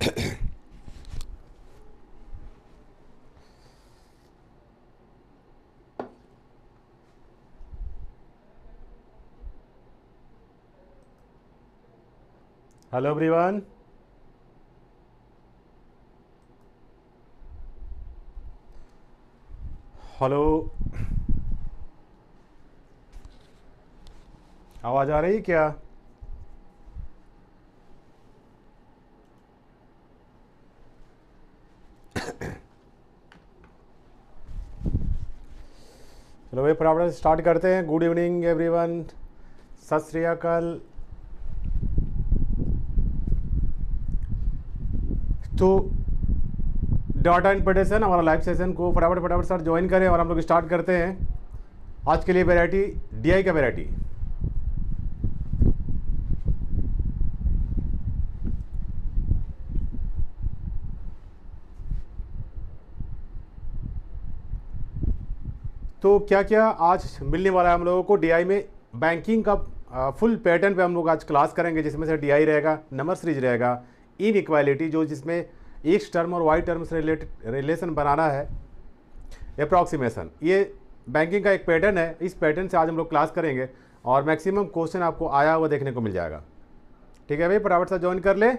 Hello everyone. Hello, आवाज़ आ रही है क्या? चलो भाई फटाफट स्टार्ट करते हैं। गुड इवनिंग एवरीवन, सत श्री अकाल। तो डाटा इंटरप्रिटेशन हमारा लाइव सेशन को फटाफट सर ज्वाइन करें और हम लोग स्टार्ट करते हैं। आज के लिए वैरायटी डीआई का वैरायटी। तो क्या क्या आज मिलने वाला है हम लोगों को डीआई में। बैंकिंग का फुल पैटर्न पे हम लोग आज क्लास करेंगे, जिसमें से डीआई रहेगा, नंबर सीरीज रहेगा, इन इक्वालिटी जो जिसमें एक्स टर्म और वाई टर्म से रिलेशन बनाना है, अप्रॉक्सीमेशन। ये बैंकिंग का एक पैटर्न है। इस पैटर्न से आज हम लोग क्लास करेंगे और मैक्सिमम क्वेश्चन आपको आया हुआ देखने को मिल जाएगा। ठीक है भाई, फटाफट से ज्वाइन कर ले।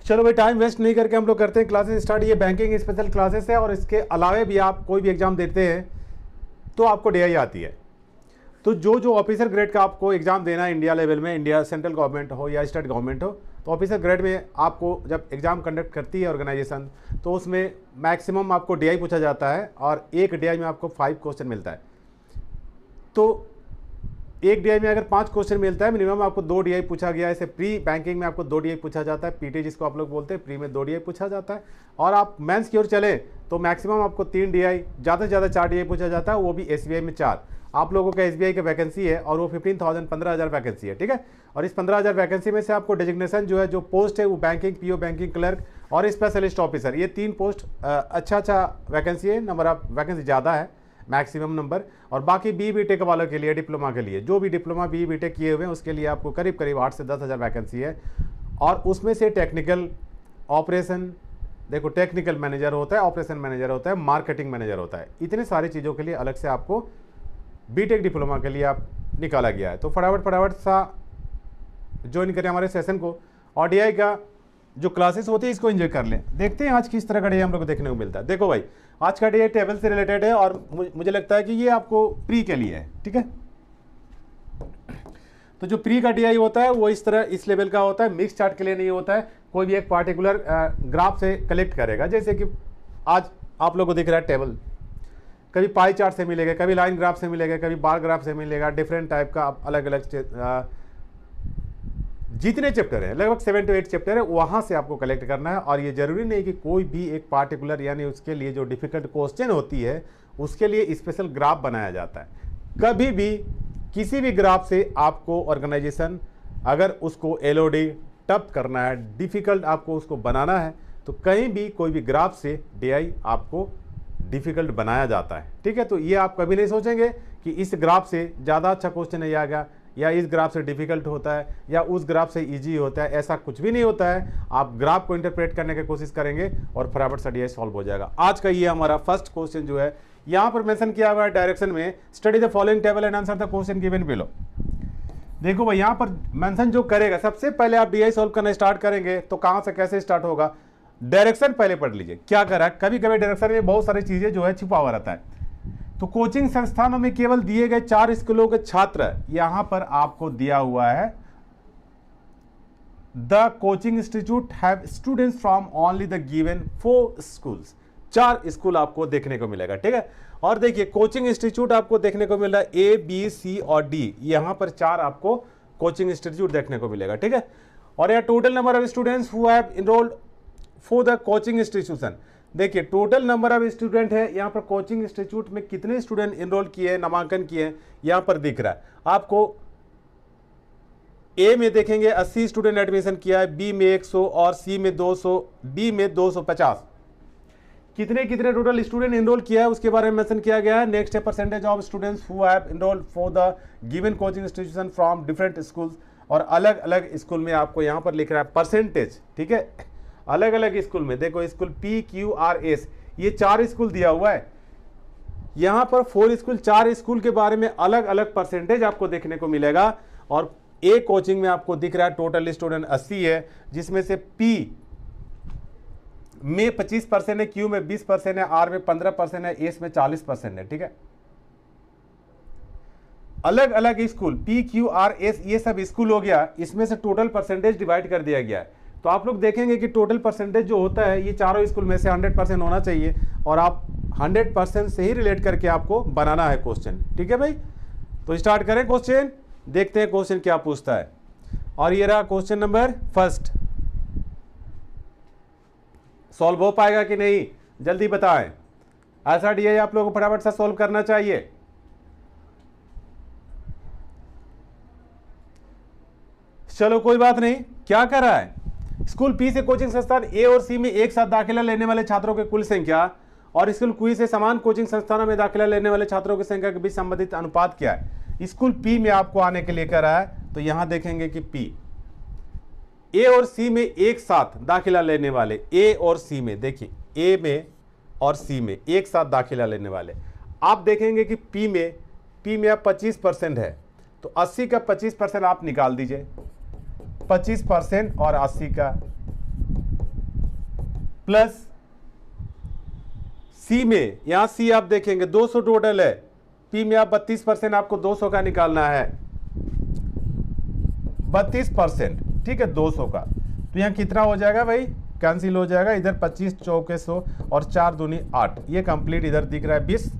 चलो भाई, टाइम वेस्ट नहीं करके हम लोग करते हैं क्लासेस स्टार्ट। ये बैंकिंग स्पेशल क्लासेस है और इसके अलावे भी आप कोई भी एग्जाम देते हैं तो आपको डीआई आती है। तो जो ऑफिसर ग्रेड का आपको एग्जाम देना है इंडिया लेवल में, इंडिया सेंट्रल गवर्नमेंट हो या स्टेट गवर्नमेंट हो, तो ऑफिसर ग्रेड में आपको जब एग्जाम कंडक्ट करती है ऑर्गेनाइजेशन, तो उसमें मैक्सिमम आपको डीआई पूछा जाता है और एक डीआई में आपको 5 क्वेश्चन मिलता है। तो एक डीआई में अगर 5 क्वेश्चन मिलता है, मिनिमम आपको 2 डीआई पूछा गया है। जैसे प्री बैंकिंग में आपको 2 डीआई पूछा जाता है, पीटी जिसको आप लोग बोलते हैं, प्री में 2 डीआई पूछा जाता है। और आप मेंस की ओर चले तो मैक्सिमम आपको 3 डीआई, ज़्यादा से ज़्यादा 4 डीआई पूछा जाता है, वो भी एसबीआई में 4। आप लोगों का एसबीआई की वैकेंसी है और वो 15,000 वैकेंसी है। ठीक है, और इस 15,000 वैकेंसी में से आपको डिजिग्नेशन जो है, जो पोस्ट है वो बैंकिंग पीओ, बैंकिंग क्लर्क और स्पेशलिस्ट ऑफिसर, ये 3 पोस्ट अच्छा वैकेंसी है। नंबर ऑफ वैकेंसी ज़्यादा है, मैक्सिमम नंबर। और बाकी बी टेक वालों के लिए, डिप्लोमा के लिए, जो भी डिप्लोमा बी टेक किए हुए हैं उसके लिए आपको करीब 8 से 10,000 वैकेंसी है। और उसमें से टेक्निकल, ऑपरेशन, देखो टेक्निकल मैनेजर होता है, ऑपरेशन मैनेजर होता है, मार्केटिंग मैनेजर होता है, इतने सारी चीज़ों के लिए अलग से आपको बी डिप्लोमा के लिए आप निकाला गया है। तो फटाफट सा ज्वाइन करें हमारे सेशन को और डीआई का जो क्लासेस होती है इसको एंजॉय कर लें। देखते हैं आज किस तरह का डीआई हम लोग को देखने को मिलता है। देखो भाई, आज का डीआई टेबल से रिलेटेड है और मुझे लगता है कि ये आपको प्री के लिए है। ठीक है, तो जो प्री का डीआई होता है वो इस तरह, इस लेवल का होता है। मिक्स चार्ट के लिए नहीं होता है, कोई भी एक पार्टिकुलर ग्राफ से कलेक्ट करेगा। जैसे कि आज आप लोगों को दिख रहा है टेबल, कभी पाई चार्ट से मिलेगा, कभी लाइन ग्राफ से मिलेगा, कभी बार ग्राफ से मिलेगा, डिफरेंट टाइप का अलग अलग जितने चैप्टर है, लगभग 7 to 8 चैप्टर है, वहाँ से आपको कलेक्ट करना है। और ये जरूरी नहीं कि कोई भी एक पार्टिकुलर, यानी उसके लिए जो डिफिकल्ट क्वेश्चन होती है उसके लिए स्पेशल ग्राफ बनाया जाता है। कभी भी किसी भी ग्राफ से आपको ऑर्गेनाइजेशन अगर उसको एलओडी टफ करना है, डिफिकल्ट आपको उसको बनाना है, तो कहीं भी कोई भी ग्राफ से डीआई आपको डिफिकल्ट बनाया जाता है। ठीक है, तो ये आप कभी नहीं सोचेंगे कि इस ग्राफ से ज़्यादा अच्छा क्वेश्चन नहीं आएगा, या इस ग्राफ से डिफिकल्ट होता है, या उस ग्राफ से इजी होता है। ऐसा कुछ भी नहीं होता है। आप ग्राफ को इंटरप्रेट करने की कोशिश करेंगे और फटाफट से डीआई सॉल्व हो जाएगा। आज का ये हमारा फर्स्ट क्वेश्चन जो है, यहाँ पर मेंशन किया हुआ है डायरेक्शन में, study the following table and answer the question given below. देखो भाई, यहाँ पर मेंशन जो करेगा, सबसे पहले आप डीआई सॉल्व करना स्टार्ट करेंगे तो कहाँ से कैसे स्टार्ट होगा, डायरेक्शन पहले पढ़ लीजिए क्या करा है। कभी कभी डायरेक्शन में बहुत सारी चीजें जो है छुपा हुआ रहता है। तो कोचिंग संस्थानों में केवल दिए गए 4 स्कूलों के छात्र, यहां पर आपको दिया हुआ है the coaching institute have students from only the given 4 schools. 4 school आपको देखने को मिलेगा। ठीक है, और देखिए कोचिंग इंस्टीट्यूट आपको देखने को मिल रहा है ए बी सी और डी, यहां पर 4 आपको कोचिंग इंस्टीट्यूट देखने को मिलेगा। ठीक है, और यह total number of students who have enrolled for the coaching institution. देखिए टोटल नंबर ऑफ स्टूडेंट है, यहाँ पर कोचिंग इंस्टीट्यूट में कितने स्टूडेंट एनरोल किए हैं, नामांकन किए हैं, यहाँ पर दिख रहा है आपको। ए में देखेंगे 80 स्टूडेंट एडमिशन किया है, बी में 100 और सी में 200, डी में 250। कितने कितने टोटल स्टूडेंट इनरोल किया है उसके बारे में मेंशन किया गया है। नेक्स्ट है percentage of students who have enrolled for the given coaching institution from different schools, और अलग अलग स्कूल में आपको यहाँ पर लिख रहा है परसेंटेज, ठीक है, अलग अलग स्कूल में। देखो स्कूल PQRS, ये 4 स्कूल दिया हुआ है, यहाँ पर 4 स्कूल, 4 स्कूल के बारे में अलग अलग परसेंटेज आपको देखने को मिलेगा। और ए कोचिंग में आपको दिख रहा है टोटल स्टूडेंट 80 है, जिसमें से P में 25% है, Q में 20% है, R में 15% है, S में 40% है, ठीक है। अलग अलग स्कूल PQRS ये सब स्कूल हो गया, इसमें से टोटल परसेंटेज डिवाइड कर दिया गया है। तो आप लोग देखेंगे कि टोटल परसेंटेज जो होता है ये चारों स्कूल में से 100% होना चाहिए, और आप 100% से ही रिलेट करके आपको बनाना है क्वेश्चन, ठीक है भाई। तो स्टार्ट करें क्वेश्चन, देखते हैं क्वेश्चन क्या पूछता है। और ये रहा क्वेश्चन नंबर फर्स्ट। सॉल्व हो पाएगा कि नहीं जल्दी बताएं, ऐसा DI आप लोगों को फटाफट से सॉल्व करना चाहिए। चलो कोई बात नहीं, क्या कर रहा है, स्कूल P से कोचिंग संस्थान A और C में एक साथ दाखिला लेने वाले छात्रों की कुल संख्या और स्कूल Q से समान कोचिंग संस्थानों में दाखिला लेने वाले छात्रों की संख्या के बीच संबंधित अनुपात क्या है। स्कूल P में आपको आने के लिए कर रहा है, तो यहां देखेंगे कि P A और C में एक साथ दाखिला लेने वाले, A और C में, देखिए A में और C में एक साथ दाखिला लेने वाले, आप देखेंगे कि P में अब 25% है, तो 80 का 25% आप निकाल दीजिए, 25% और 80 का, प्लस C में, यहां C आप देखेंगे 200 टोटल है, P में आप 32% आपको 200 का निकालना है, 32%, ठीक है, 200 का। तो यहाँ कितना हो जाएगा भाई, कैंसिल हो जाएगा, इधर 25 चौके 100 और 4 दूनी 8, ये कंप्लीट इधर दिख रहा है 20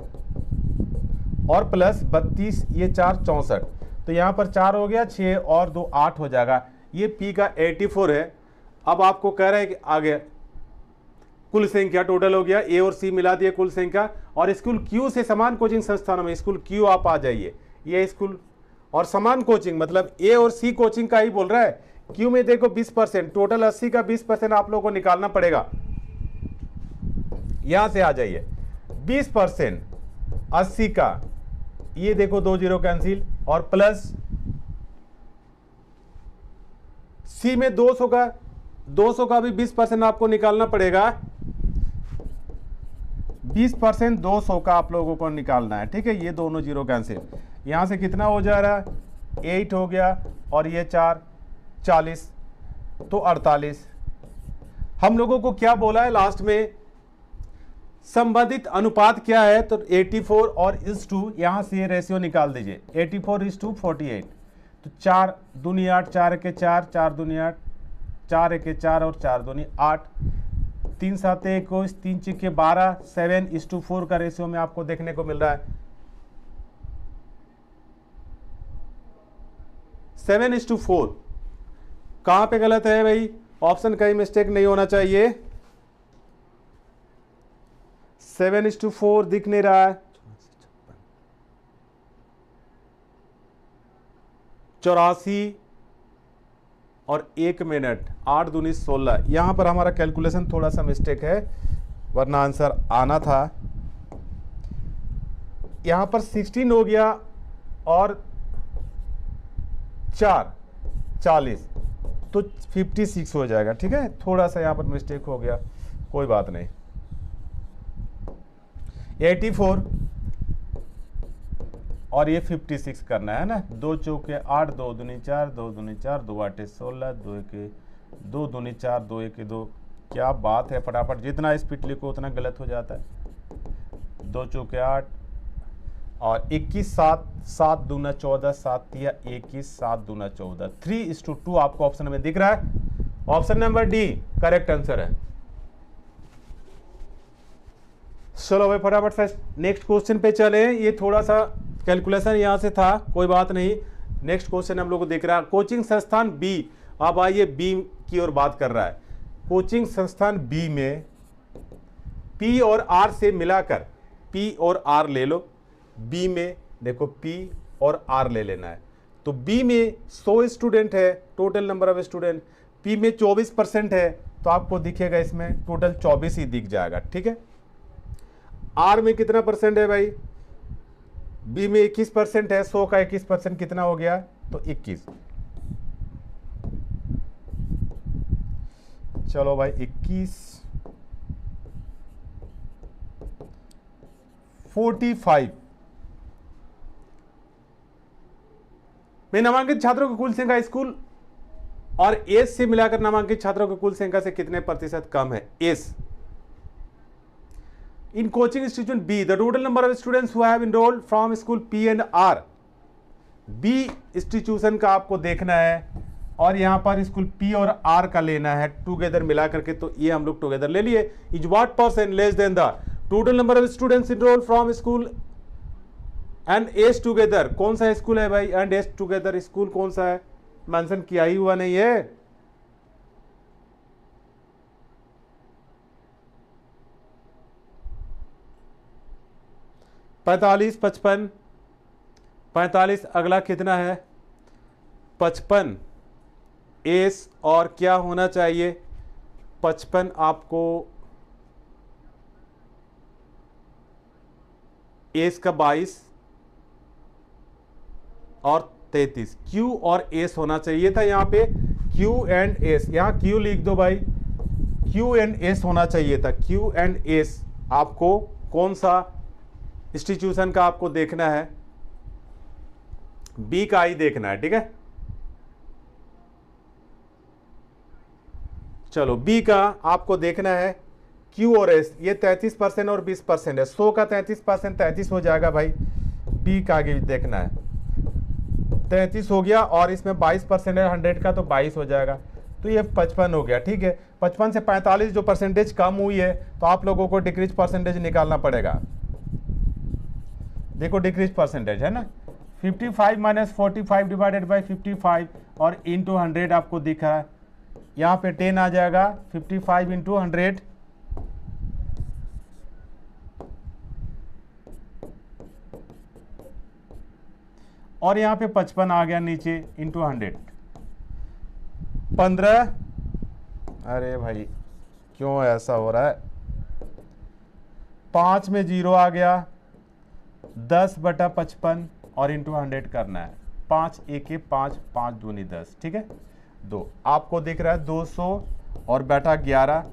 और प्लस 32, ये 4 64, तो यहाँ पर 4 हो गया, 6 और 2 8 हो जाएगा। ये P का 84 है। अब आपको कह रहे हैं कि आगे कुल संख्या टोटल हो गया, A और C मिला दिए कुल संख्या, और स्कूल Q से समान कोचिंग संस्थानों में, स्कूल Q आप आ जाइए, ये स्कूल और समान कोचिंग मतलब A और C कोचिंग का ही बोल रहा है। Q में देखो 20%, टोटल 80 का 20% आप लोगों को निकालना पड़ेगा, यहां से आ जाइए 20% 80 का, ये देखो 2 0 कैंसिल, और प्लस C में 200 का भी 20% आपको निकालना पड़ेगा, 20% 200 का आप लोगों को निकालना है, ठीक है। ये दोनों 0 कैंसिल, यहां से कितना हो जा रहा है 8 हो गया, और ये 4 40, तो 48। हम लोगों को क्या बोला है लास्ट में, संबंधित अनुपात क्या है, तो 84 और इस2, यहां से ये रेशियो निकाल दीजिए, 84:48, तो 4 दूनी 8, 4 के 4, 4 दूनी 8, 4 के 4 और 4 दूनी 8, 3 7 21, 3 6 12, 7:4 का रेशियो में आपको देखने को मिल रहा है, 7:4। कहां पे गलत है भाई, ऑप्शन कहीं मिस्टेक नहीं होना चाहिए, 7:4 दिख नहीं रहा है, 84 और 1 मिनट, 8 दूनी 16, यहां पर हमारा कैलकुलेशन थोड़ा सा मिस्टेक है, वरना आंसर आना था। यहां पर 16 हो गया और 4 40, तो 56 हो जाएगा, ठीक है। थोड़ा सा यहां पर मिस्टेक हो गया, कोई बात नहीं। 84 और ये 56 करना है ना, 2 चौके 8, 2 दूनी 4, 2 दूनी 4, 2 8 16, 2 1 2 दूनी 4, 2 1 2, क्या बात है, फटाफट जितना स्पीड लिखो उतना गलत हो जाता है। 2 चौके 8 और 21 7, 7 दूना 14, 7 तिया 21, 7 दूना 14, 3:2 आपको ऑप्शन में दिख रहा है। Option number D correct answer है। चलो भाई फटाफट से नेक्स्ट क्वेश्चन पे चले, ये थोड़ा सा कैलकुलेशन यहाँ से था, कोई बात नहीं। नेक्स्ट क्वेश्चन हम लोग को दिख रहा है, कोचिंग संस्थान बी, अब आइए बी की ओर बात कर रहा है। कोचिंग संस्थान बी में पी और आर से मिलाकर पी और आर ले लो, बी में देखो पी और आर ले लेना है। तो बी में 100 स्टूडेंट है, total number of student, P में 24% है, तो आपको दिखेगा इसमें टोटल 24 ही दिख जाएगा, ठीक है। आर में कितना परसेंट है भाई, बी में 21% है, 100 का 21% कितना हो गया, तो 21। चलो भाई 21 45 में नामांकित छात्रों की कुल संख्या स्कूल और एस से मिलाकर नामांकित छात्रों की कुल संख्या से कितने प्रतिशत कम है। As in coaching institution B the total number of students who have enrolled from school P and R. B institution का आपको देखना है और यहां पर स्कूल पी और आर का लेना है टुगेदर मिला करके, तो ये हम लोग टुगेदर ले लिए। Is what percent less than the total number of students enrolled from school and S together. कौन सा स्कूल है भाई, एंड एस टुगेदर स्कूल कौन सा है, मेंशन किया ही हुआ नहीं है। पैंतालीस 55 45 अगला कितना है 55 एस और क्या होना चाहिए 55 आपको एस का 22 और 33 क्यू और एस होना चाहिए था यहां पे, क्यू एंड एस, यहां क्यू लिख दो भाई, क्यू एंड एस होना चाहिए था। क्यू एंड एस आपको कौन सा इंस्टीट्यूशन का आपको देखना है, बी का ही देखना है, ठीक है। चलो बी का आपको देखना है क्यू और एस, ये 33% और 20% है, 100 का 33% 33 हो जाएगा भाई। बी का आगे देखना है, 33 हो गया और इसमें 22% है 100 का, तो 22 हो जाएगा, तो ये 55 हो गया, ठीक है। 55 से 45 जो परसेंटेज कम हुई है तो आप लोगों को डिक्रीज परसेंटेज निकालना पड़ेगा। देखो डिक्रीज परसेंटेज है ना, 55 माइनस 45 डिवाइडेड बाई 55 और इंटू 100 आपको दिख रहा है, यहाँ पे 10 आ जाएगा, 55 इंटू 100 और यहाँ पे 55 आ गया नीचे इंटू 100 15। अरे भाई क्यों ऐसा हो रहा है, 5 में 0 आ गया, 10/55 और इंटू 100 करना है, 5 1 5 5 दूनी 10, ठीक है। 2 आपको दिख रहा है 200 और बेटा 11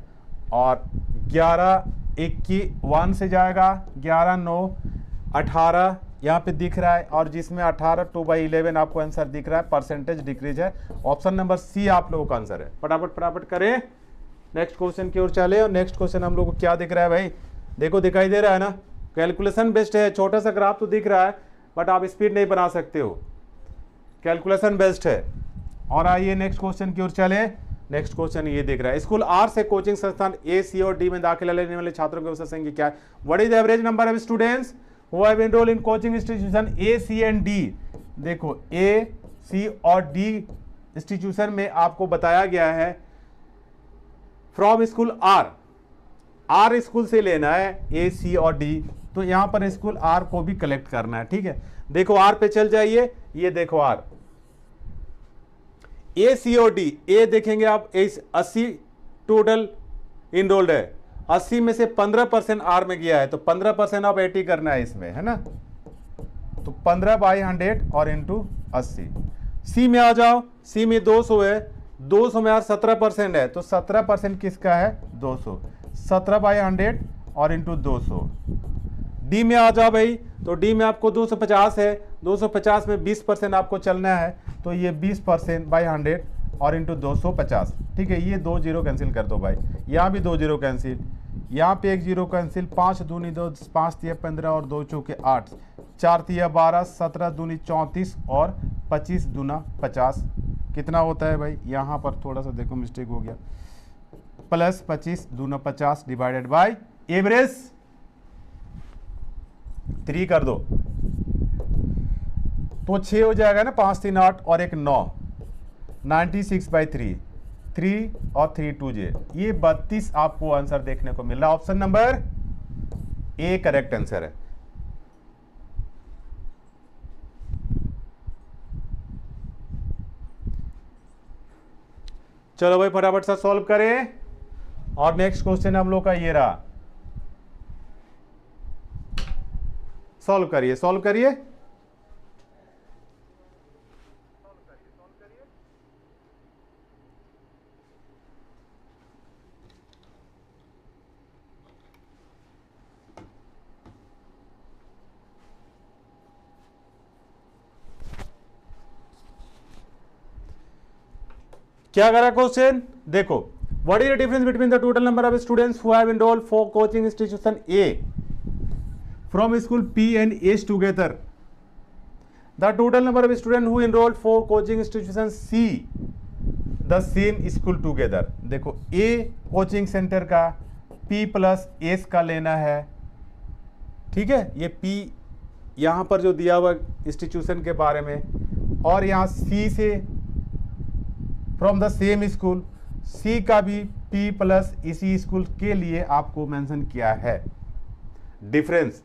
और 11 1 की 1 से जाएगा, 11 9 18 यहाँ पे दिख रहा है, और जिसमें 18 2/11 आपको आंसर दिख रहा है, परसेंटेज डिक्रीज है। ऑप्शन नंबर सी आप लोगों का आंसर है। फटाफट फटाफट करें, नेक्स्ट क्वेश्चन की ओर चले। और नेक्स्ट क्वेश्चन हम लोग को क्या दिख रहा है भाई, देखो दिखाई दे रहा है ना, कैलकुलेशन बेस्ड है, छोटा सा ग्राफ तो दिख रहा है बट आप स्पीड नहीं बना सकते हो, कैलकुलेशन बेस्ड है। और आइए नेक्स्ट क्वेश्चन की ओर चले। नेक्स्ट क्वेश्चन ये दिख रहा है, स्कूल आर से कोचिंग संस्थान ए सी और डी में दाखिला लेने वाले छात्रों की औसत संख्या क्या है। What is the average number of students who have enrolled in coaching institution A C and D. देखो ए सी और डी इंस्टीट्यूशन में आपको बताया गया है from school R, R school से लेना है ए सी और डी, तो यहां पर स्कूल आर को भी कलेक्ट करना है, ठीक है। देखो आर पे चल जाइए, ये देखो आर ए सी और डी, ए देखेंगे आप 80 टोटल इनरोल्ड है, 80 में से 15% आर में गया है, तो 15% ऑफ 80 करना है इसमें, है ना, तो 15/100 और इंटू 80। सी में आ जाओ, सी में 200 है, 200 में यार 17% है, तो 17% किसका है 200, 17/100 और इंटू 200। डी में आ जाओ भाई, तो डी में आपको 250 है, 250 में 20% आपको चलना है, तो ये 20% बाई 100 और इंटू 250, ठीक है। ये 2 0 कैंसिल कर दो भाई, यहाँ भी 2 0 कैंसिल, यहाँ पे 1 0 कैंसिल, 5 दूनी 2, 5 तिया 15 और 2 चौके 8, 4 तिया 12, 17 दूनी 34 और 25 दूना 50, कितना होता है भाई, यहाँ पर थोड़ा सा देखो मिस्टेक हो गया, प्लस 25 दूना 50 डिवाइडेड बाई एवरेज 3 कर दो, तो 6 हो जाएगा ना, 5 3 8 और 1 9, 96/3, 3 और 3 2 जे, ये 32 आपको आंसर देखने को मिल रहा है। Option number A correct answer है। चलो भाई फटाफट से सॉल्व करें, और नेक्स्ट क्वेश्चन हम लोग का ये रहा, सॉल्व करिए, सॉल्व करिए। क्या करा क्वेश्चन, देखो, what is the difference between the total number of students who have enrolled for coaching institution A from school P and S together, the total number of student who enrolled for coaching institution see the same school together. देखो, ए coaching centre का P plus S का लेना है, ठीक है, ये P यहां पर जो दिया हुआ इंस्टीट्यूशन के बारे में, और यहां सी से फ्रॉम द सेम स्कूल, सी का भी पी प्लस इसी स्कूल के लिए आपको मेंशन किया है। डिफरेंस,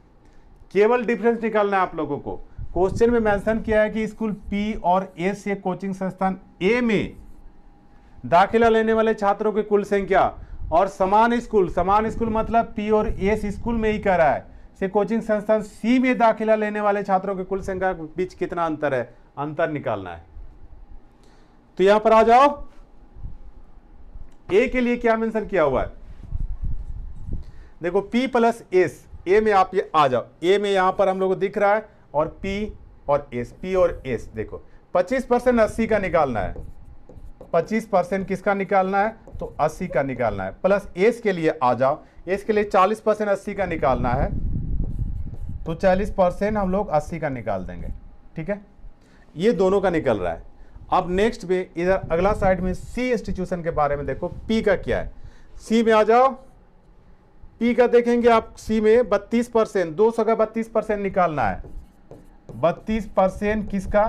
केवल डिफरेंस निकालना है आप लोगों को। क्वेश्चन में मेंशन किया है कि स्कूल पी और एस से कोचिंग संस्थान ए में दाखिला लेने वाले छात्रों की कुल संख्या, और समान स्कूल मतलब पी और एस स्कूल में ही कर रहा है, से कोचिंग संस्थान सी में दाखिला लेने वाले छात्रों की कुल संख्या के बीच कितना अंतर है, अंतर निकालना है। तो यहां पर आ जाओ, ए के लिए क्या मेंशन किया हुआ है, देखो P प्लस एस, ए में आप ये आ जाओ, ए में यहां पर हम लोग को दिख रहा है, और P और S, P और S, देखो 25% 80 का निकालना है, 25% किसका निकालना है, तो 80 का निकालना है, प्लस S के लिए आ जाओ, S के लिए 40% 80 का निकालना है, तो 40% हम लोग 80 का निकाल देंगे, ठीक है, ये दोनों का निकल रहा है। अब नेक्स्ट में इधर अगला साइड में सी इंस्टीट्यूशन के बारे में देखो, पी का क्या है, सी में आ जाओ, पी का देखेंगे आप, सी में 32%, 200 का 32% निकालना है, 32% किसका,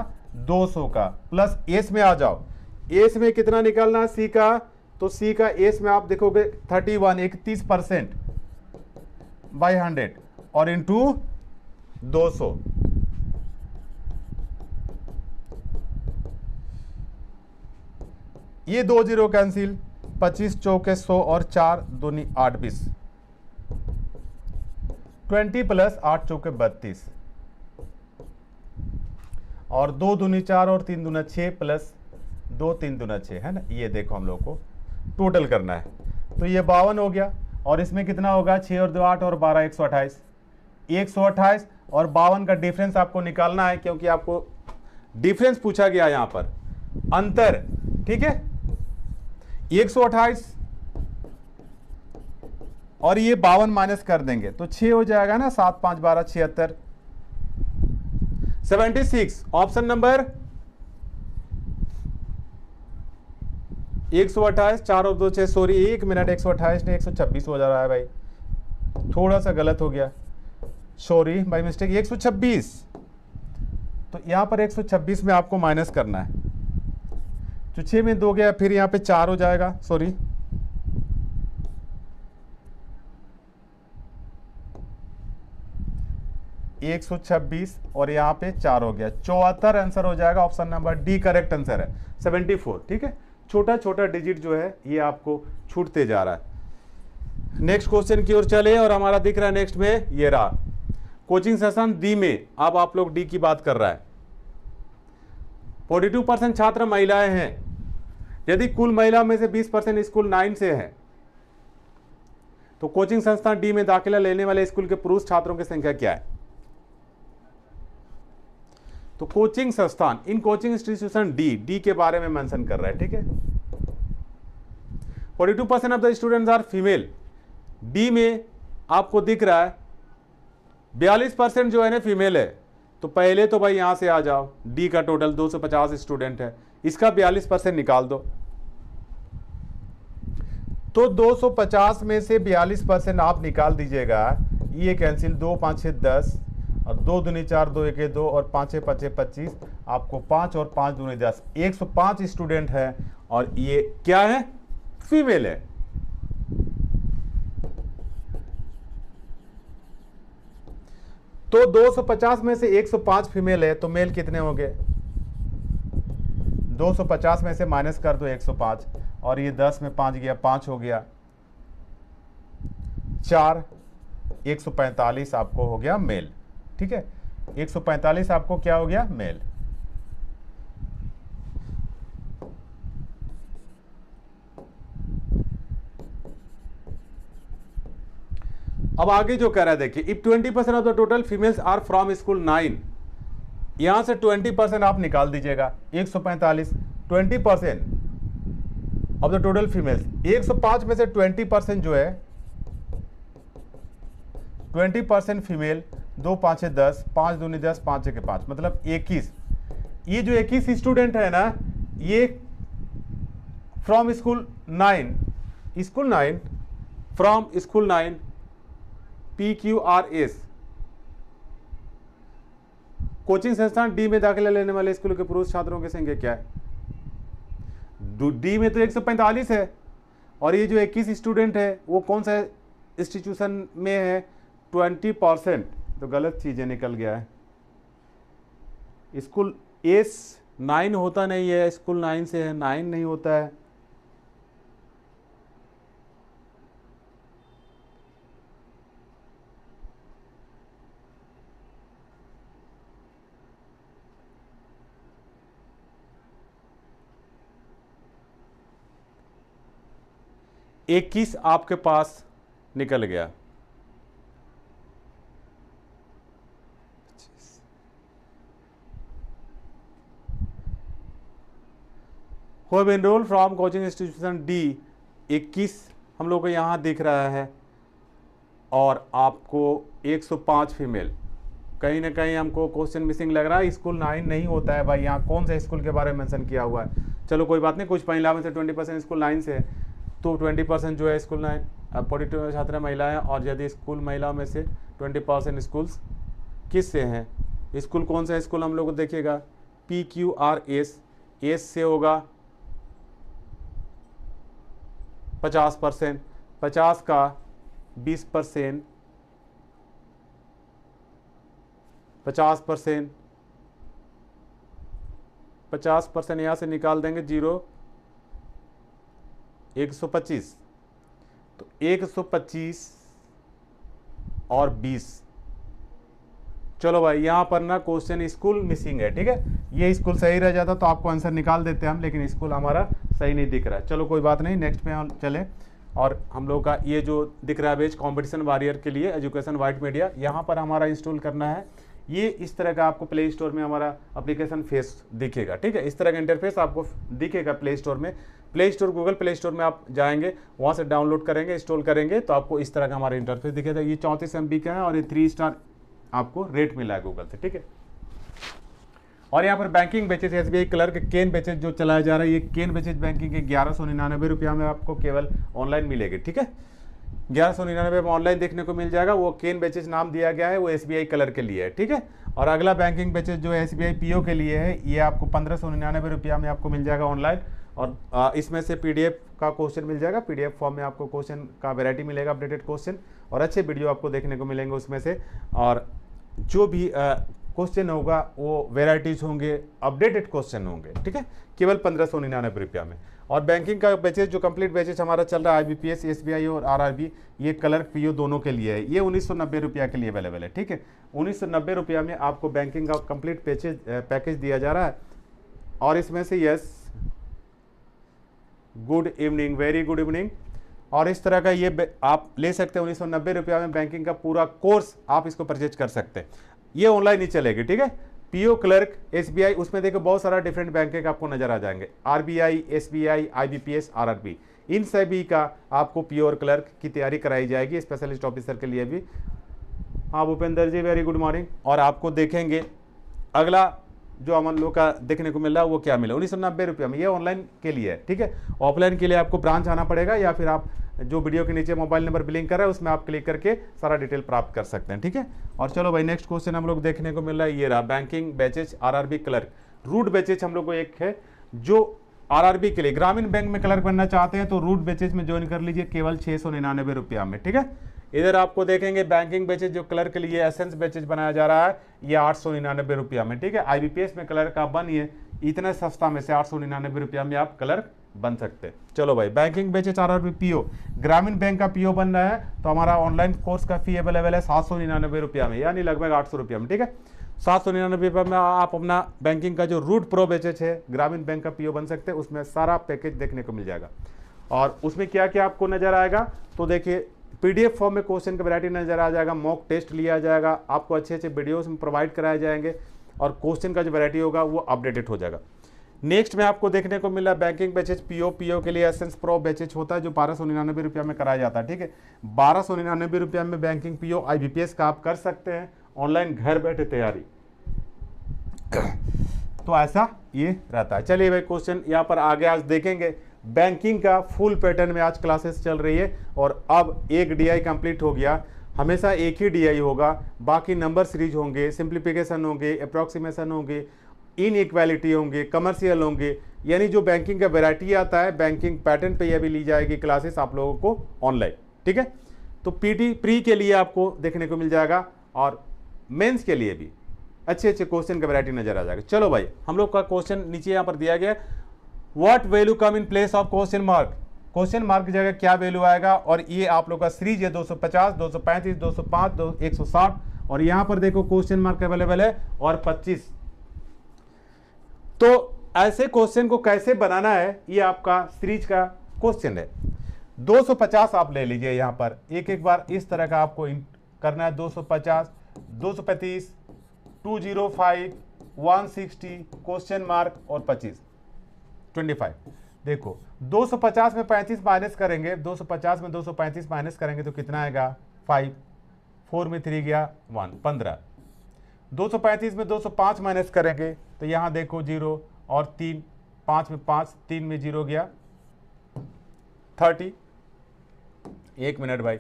200 का, प्लस एस में आ जाओ, एस में कितना निकालना है सी का, तो सी का एस में आप देखोगे 31% बाई 100 और इंटू 200, ये 2 जीरो कैंसिल, 25 चौके 100 और 4 दूनी 8 20, 20 प्लस 8 चौके 32, और 2 दूनी 4 और 3 दूना 6 प्लस 2 3 दूना 6 है ना, ये देखो हम लोग को टोटल करना है, तो ये 52 हो गया, और इसमें कितना होगा, 6 और 2 8 और 12 128, 128 और 52 का डिफरेंस आपको निकालना है, क्योंकि आपको डिफरेंस पूछा गया यहां पर, अंतर, ठीक है, 128 और ये 52 माइनस कर देंगे तो 6 हो जाएगा ना, 7 5 12 76, 76 ऑप्शन नंबर 128, 4 और 2 6, सॉरी 1 मिनट, 128 ने 126 हो जा रहा है भाई, थोड़ा सा गलत हो गया, सॉरी बाय मिस्टेक, 126, तो यहां पर 126 में आपको माइनस करना है, तो 6 में 2 गया, फिर यहाँ पे 4 हो जाएगा, सॉरी 126 और यहाँ पे 4 हो गया, 74 आंसर हो जाएगा, option number D correct answer है, 74, ठीक है, छोटा छोटा डिजिट जो है ये आपको छूटते जा रहा है। नेक्स्ट क्वेश्चन की ओर चले, और हमारा दिख रहा है नेक्स्ट में ये रहा, कोचिंग संस्थान डी में, अब आप लोग डी की बात कर रहा है, 42% छात्र महिलाएं हैं, यदि कुल महिला में से 20% स्कूल 9 से है, तो कोचिंग संस्थान डी में दाखिला लेने वाले स्कूल के पुरुष छात्रों की संख्या क्या है, तो कोचिंग संस्थान, इन कोचिंग इंस्टीट्यूशन डी के बारे में मेंशन कर रहा है, ठीक है, 42% of the students are female, D में आपको दिख रहा है 42% जो है ना फीमेल है, तो पहले तो भाई यहां से आ जाओ, डी का टोटल 250 स्टूडेंट है, इसका 42% निकाल दो, तो 250 में से 42% आप निकाल दीजिएगा, ये कैंसिल, 2 5 6 10 और 2 दूनी 4 2 1 2 और 5 6 5 25, आपको 5 और 5 दूनी 10, 105 स्टूडेंट है, और ये क्या है, फीमेल है। तो 250 में से 105 फीमेल है, तो मेल कितने हो गए, 250 में से माइनस कर दो 105, और ये 10 में 5 गया, 5 हो गया, 4 145 आपको हो गया मेल, ठीक है, 145 आपको क्या हो गया, मेल। अब आगे जो कह रहा है देखिए, if 20% of the total females are from school 9, यहां से 20% आप निकाल दीजिएगा। 145 20% ऑफ द टोटल फीमेल्स, 105 में से 20% जो है, 20% फीमेल, 2 5 10, 5 दूनी 10, 5 1 5, मतलब 21। ये जो 21 स्टूडेंट है ना, ये from school 9, school 9, from school 9 PQRS, coaching संस्थान डी में दाखिला लेने वाले स्कूल के पुरुष छात्रों की संख्या क्या है? डी में तो 145 है, और ये जो 21 स्टूडेंट है वो कौन सा इंस्टीट्यूशन में है? 20%, तो गलत चीजें निकल गया है। स्कूल एस 9 होता नहीं है, स्कूल 9 से है, 9 नहीं होता है। इक्कीस आपके पास निकल गया। Who have enrol from coaching institution D, 21 हम लोग को यहाँ दिख रहा है, और आपको 105 फीमेल। कहीं ना कहीं हमको क्वेश्चन मिसिंग लग रहा है, स्कूल 9 नहीं होता है भाई, यहाँ कौन सा स्कूल के बारे में मेंशन किया हुआ है। चलो कोई बात नहीं, कुछ महिला में से 20% स्कूल 9 से है, तो 20% जो है स्कूल 9, 42 छात्रा महिलाएं, और यदि स्कूल महिलाओं में से 20% स्कूल्स किस से हैं? स्कूल कौन सा स्कूल हम लोग को देखिएगा, PQRS, एस से होगा 50%, 50 का 20%, 50%, 50% यहाँ से निकाल देंगे, 0 125, तो 125 और 20। चलो भाई, यहाँ पर ना क्वेश्चन स्कूल मिसिंग है, ठीक है। ये स्कूल सही रह जाता तो आपको आंसर निकाल देते हम, लेकिन स्कूल हमारा सही नहीं दिख रहा है। चलो कोई बात नहीं, नेक्स्ट पे हम चले। और हम लोग का ये जो दिख रहा है पेज, कॉम्पिटिशन वॉरियर के लिए एजुकेशन व्हाइट मीडिया, यहाँ पर हमारा इंस्टॉल करना है। ये इस तरह का आपको प्ले स्टोर में हमारा एप्लीकेशन फेस दिखेगा, ठीक है। इस तरह का इंटरफेस आपको दिखेगा प्ले स्टोर में। Play store, Google play store में आप जाएंगे, वहाँ से डाउनलोड करेंगे, इंस्टॉल करेंगे, तो आपको इस तरह का हमारा इंटरफेस दिखेगा। ये 34 MB का है, और ये 3 स्टार आपको रेट मिला है गूगल से, ठीक है। और यहाँ पर बैंकिंग बैचेज SBI क्लर्क केन बैचेज जो चलाया जा रहा है, ये केन बैचेज बैंकिंग के 1199 रुपया में आपको केवल ऑनलाइन मिलेगी, ठीक है। 1199 में ऑनलाइन देखने को मिल जाएगा। वो केन बैचेज नाम दिया गया है, वो SBI कलर के लिए है, ठीक है। और अगला बैंकिंग बैचेज जो है SBI PO के लिए है, ये आपको 1599 रुपया में आपको मिल जाएगा ऑनलाइन। और इसमें से PDF का क्वेश्चन मिल जाएगा, PDF फॉर्म में आपको क्वेश्चन का वैरायटी मिलेगा, अपडेटेड क्वेश्चन, और अच्छे वीडियो आपको देखने को मिलेंगे उसमें से। और जो भी क्वेश्चन होगा वो वेराइटीज होंगे, अपडेटेड क्वेश्चन होंगे, ठीक है, केवल 1599 रुपया में। और बैंकिंग का बैचेज जो कंप्लीट बैचेज हमारा चल रहा है IBPS, SBI और RRB, ये क्लर्क PO दोनों के लिए है। ये 1990 रुपया के लिए अवेलेबल है, ठीक है। 1990 रुपया में आपको बैंकिंग का कंप्लीट पैकेज दिया जा रहा है। और इसमें से yes, good evening, very good evening. और इस तरह का ये आप ले सकते हैं 1990 रुपया में बैंकिंग का पूरा कोर्स आप इसको परचेज कर सकते हैं। ये ऑनलाइन ही चलेगी, ठीक है। PO क्लर्क SBI, उसमें देखो बहुत सारा डिफरेंट बैंक के आपको नजर आ जाएंगे, RBI, SBI, IBPS, RRB, इन सभी का आपको PO और क्लर्क की तैयारी कराई जाएगी, स्पेशलिस्ट ऑफिसर के लिए भी। हाँ भूपेंद्र जी, वेरी गुड मॉर्निंग। और आपको देखेंगे अगला जो हम लोग का देखने को मिल रहा है वो क्या मिला, 1990 रुपया में। ये ऑनलाइन के लिए है, ठीक है। ऑफलाइन के लिए आपको ब्रांच आना पड़ेगा, या फिर आप जो वीडियो के नीचे मोबाइल नंबर बिलिंक कर रहा है उसमें आप क्लिक करके सारा डिटेल प्राप्त कर सकते हैं, ठीक है। और चलो भाई, नेक्स्ट क्वेश्चन हम लोग देखने को मिल रहा है, ये रहा banking batches RRB clerk. Root batches हम लोग को एक है जो RRB के लिए, ग्रामीण बैंक में क्लर्क बनना चाहते हैं तो रूट बैचेज में ज्वाइन कर लीजिए, केवल 699 रुपया में, ठीक है। इधर आपको देखेंगे बैंकिंग बैचेज जो क्लर्क के लिए एसेंस बैचेज बनाया जा रहा है, ये 899 रुपया में, ठीक है। IBPS में क्लर्क आप बनिए, इतना सस्ता में से 899 रुपया में आप क्लर्क बन सकते हैं। चलो भाई, बैंकिंग बैचेज RRB PO, ग्रामीण बैंक का PO बन रहा है तो हमारा ऑनलाइन कोर्स का फी अवेलेबल है 799 रुपया में, यानी लगभग 800 रुपया में। ठीक है, 799 रुपये में आप अपना बैंकिंग का जो रूट प्रो बैचेज है ग्रामीण बैंक का PO बन सकते हैं, उसमें सारा पैकेज देखने को मिल जाएगा। और उसमें क्या क्या आपको नजर आएगा, तो देखिए PDF फॉर्म में क्वेश्चन का वैरायटी नजर आ जाएगा, मॉक टेस्ट लिया जाएगा, आपको अच्छे अच्छे वीडियोस में प्रोवाइड कराए जाएंगे और क्वेश्चन का जो वैरायटी होगा वो अपडेटेड हो जाएगा। नेक्स्ट में आपको देखने को मिला बैंकिंग बैचेज PO के लिए एसेंस प्रो बैचेज होता है जो 1299 रुपया में कराया जाता है। ठीक है, 1299 रुपया में बैंकिंग PO IBPS का आप कर सकते हैं ऑनलाइन घर बैठे तैयारी। तो ऐसा ये रहता है। चलिए भाई, क्वेश्चन यहाँ पर आगे आज देखेंगे। बैंकिंग का फुल पैटर्न में आज क्लासेस चल रही है और अब एक DI कंप्लीट हो गया। हमेशा एक ही DI होगा, बाकी नंबर सीरीज होंगे, सिंप्लीफिकेशन होंगे, अप्रॉक्सीमेशन होंगे, इनइक्वालिटी होंगे, कमर्शियल होंगे, यानी जो बैंकिंग का वैरायटी आता है बैंकिंग पैटर्न पे यह भी ली जाएगी क्लासेस आप लोगों को ऑनलाइन। ठीक है, तो प्री के लिए आपको देखने को मिल जाएगा और मेंस के लिए भी अच्छे अच्छे क्वेश्चन का वैरायटी नजर आ जाएगा। चलो भाई, हम लोग का क्वेश्चन नीचे यहाँ पर दिया गया, what value come in place of question mark. Question mark की जगह क्या वैल्यू आएगा, और ये आप लोग का सीरीज है 250, 235, 205, 160, और यहाँ पर देखो क्वेश्चन मार्क अवेलेबल है और 25। तो ऐसे क्वेश्चन को कैसे बनाना है ये आपका सीरीज का क्वेश्चन है। 250 आप ले लीजिए, यहाँ पर एक एक बार इस तरह का आपको करना है। 250, 235, 205, 160, क्वेश्चन मार्क और 25, 25। देखो 250 में 35 माइनस करेंगे, 250 में 235 माइनस करेंगे तो कितना आएगा 5, 4 में 3 गया 1, 15। 235 में 205 माइनस करेंगे तो यहाँ देखो 0 और 3, 5 में 5, 3 में 0 गया 30। 1 मिनट भाई,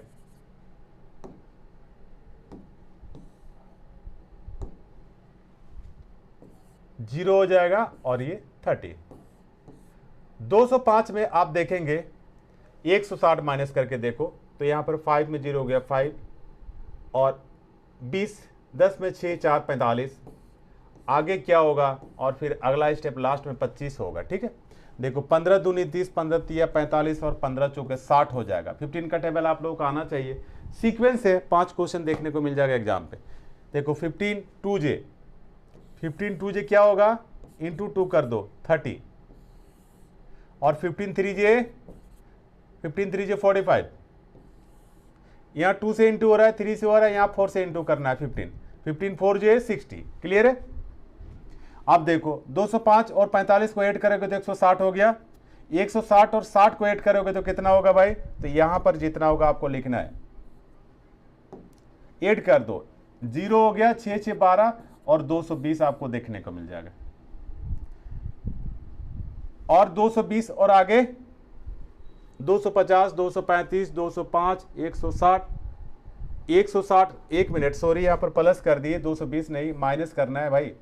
जीरो हो जाएगा और ये 30। 205 में आप देखेंगे 160 माइनस करके देखो तो यहाँ पर 5 में 0 हो गया 5 और 20, 10 में 6, 4, 45। आगे क्या होगा, और फिर अगला स्टेप लास्ट में 25 होगा। ठीक है, देखो 15 दूनी 30, 15 तिया 45 और 15 चौके 60 हो जाएगा। 15 का टेबल आप लोगों को आना चाहिए। सीक्वेंस है, 5 क्वेश्चन देखने को मिल जाएगा एग्जाम पे। देखो 15 2J, 15 2J क्या होगा, इंटू 2 कर दो 30, और 15 3J 45। यहाँ 2 से इंटू हो रहा है, 3 से हो रहा है, यहाँ 4 से इंटू करना है 15, 15 4J 60। क्लियर है। अब देखो 205 और 45 को ऐड करोगे तो 160 हो गया। 160 और 60 को ऐड करोगे तो कितना होगा भाई, तो यहां पर जितना होगा आपको लिखना है, ऐड कर दो, 0 हो गया, 6 6 12 और 220 आपको देखने को मिल जाएगा। और 220 और आगे 250, 235, 205, 160, 160। 1 मिनट, सॉरी यहाँ पर प्लस कर दिए, 220 नहीं माइनस करना है भाई।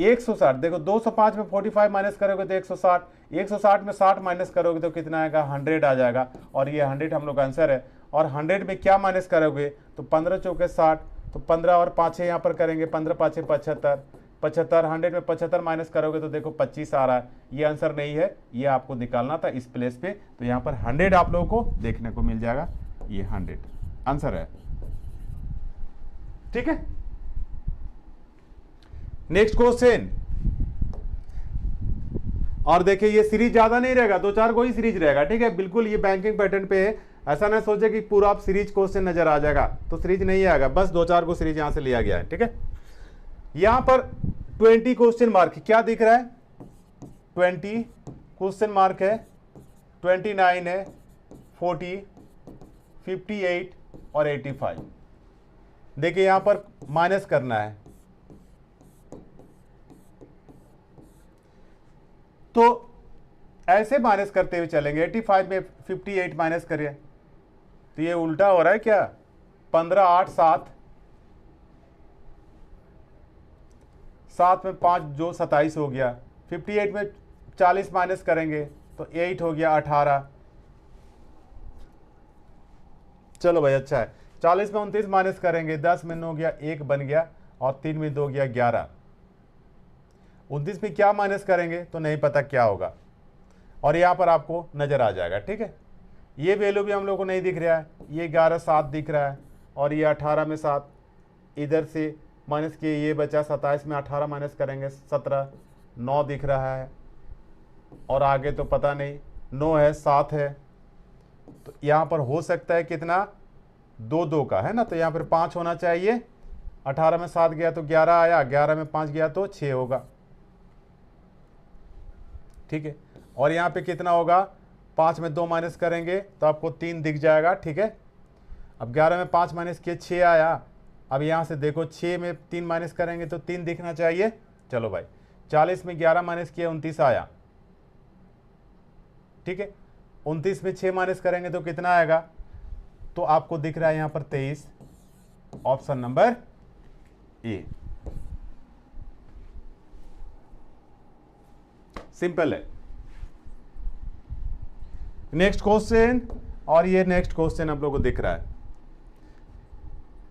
160, देखो 205 में 45 माइनस करोगे तो 160, 160 में 60 माइनस करोगे तो कितना आएगा, 100 आ जाएगा। और ये 100 हम लोग का आंसर है। और 100 में क्या माइनस करोगे तो 15 चौके 60, तो 15 और 5 यहाँ पर करेंगे, 15 5 75, 75। 100 में 75 माइनस करोगे तो देखो 25 आ रहा है। ये आंसर नहीं है, ये आपको निकालना था इस प्लेस पे, तो यहाँ पर 100 आप लोगों को देखने को मिल जाएगा। ये 100 आंसर है। ठीक है, नेक्स्ट क्वेश्चन। और देखिए ये सीरीज ज्यादा नहीं रहेगा, 2-4 को ही सीरीज रहेगा। ठीक है, बिल्कुल ये बैंकिंग पैटर्न पे है। ऐसा ना सोचे कि पूरा आप सीरीज क्वेश्चन नजर आ जाएगा, तो सीरीज नहीं आएगा, बस 2-4 को सीरीज यहां से लिया गया है। ठीक है, यहां पर 20 क्वेश्चन मार्क क्या दिख रहा है, 20 क्वेश्चन मार्क है, 29 है, 40, 58 और 85। देखिए यहां पर माइनस करना है, तो ऐसे माइनस करते हुए चलेंगे। 85 में 58 माइनस करिए तो ये उल्टा हो रहा है क्या, 15 8 7, 7 में 5 जो 27 हो गया। 58 में 40 माइनस करेंगे तो 8 हो गया 18। चलो भाई अच्छा है। 40 में 29 माइनस करेंगे, 10 में 9 गया, 1 बन गया, और 3 में 2 गया 11। 29 में क्या माइनस करेंगे तो नहीं पता क्या होगा। और यहाँ पर आपको नज़र आ जाएगा। ठीक है, ये वैल्यू भी हम लोग को नहीं दिख रहा है, ये 11/7 दिख रहा है और ये 18 में 7 इधर से माइनस किए, ये बचा 27 में 18 माइनस करेंगे 17, 9 दिख रहा है और आगे तो पता नहीं, 9 है 7 है, तो यहाँ पर हो सकता है कितना 2 2 का है ना, तो यहाँ पर 5 होना चाहिए। 18 में 7 गया तो 11 आया, 11 में 5 गया तो 6 होगा। ठीक है, और यहाँ पे कितना होगा, 5 में 2 माइनस करेंगे तो आपको 3 दिख जाएगा। ठीक है, अब 11 में 5 माइनस किए 6 आया। अब यहाँ से देखो 6 में 3 माइनस करेंगे तो 3 दिखना चाहिए। चलो भाई, 40 में 11 माइनस किए 29 आया। ठीक है, 29 में 6 माइनस करेंगे तो कितना आएगा, तो आपको दिख रहा है यहाँ पर 23, ऑप्शन नंबर ए। सिंपल है। नेक्स्ट क्वेश्चन, और ये नेक्स्ट क्वेश्चन आप लोगों को दिख रहा है,